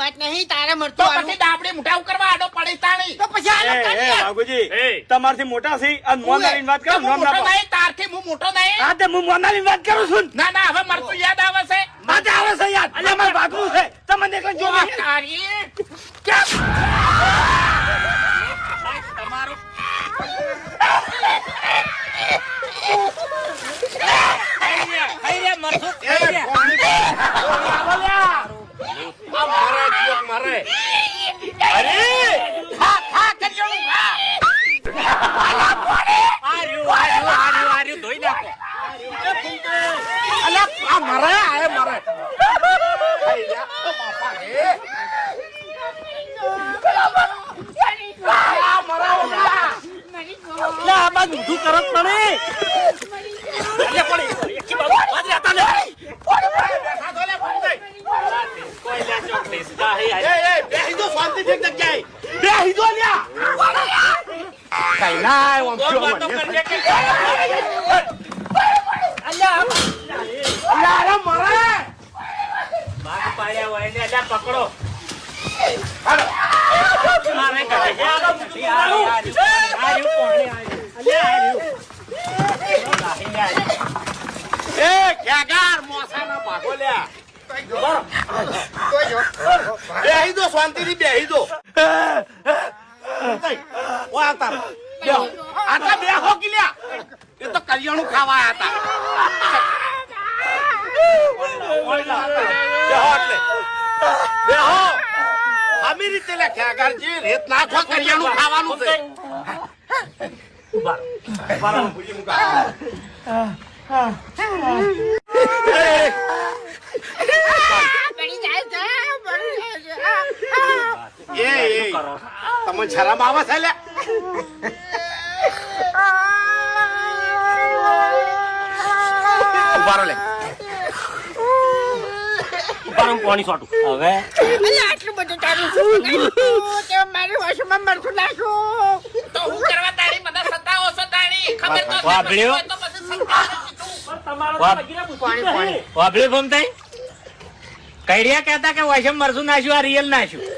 વાત નહીં તારે તો મરતું પછી ડાબડી મુઠા કરવા આડો પડી તાણી તો પછી આલો કાઢી બાબુજી તમારથી મોટા છે અને મોનાની વાત કરો હું મોટો નહીં તારથી હું મોટો નહીં હા તે હું મોનાની વાત કરું છું ના ના હવે મરતું યાદ આવે છે માથે આવે છે યાર અને મારું ભાગવું છે તમને એકલા જો તારી કેમ તમારું પકડો બેહી દો શાંતિથી બેહી દો આટલા બેહો કિલ્યા એ તો કરિયાણું ખાવા આયા હતા બેહો આમી રીતે લખ્યા ગારજી રેત નાખો કરિયાણું ખાવાનું છે તમે શરમ આવે છે લે ઉભારો લે ઉભારો પાણી છોટું હવે આટલું બધું તારું શું તે મારી વાસમાં મરતું નાખું તો હું કરવા તારી બધા સતાવો છો તારી ખબર તો વાભળ્યો? તો પછી વાભળ્યું ભમતાઈ કઈડિયા કહેતા કે વૈશમ મરસું નાખ્યું આ રિયલ નાખ્યું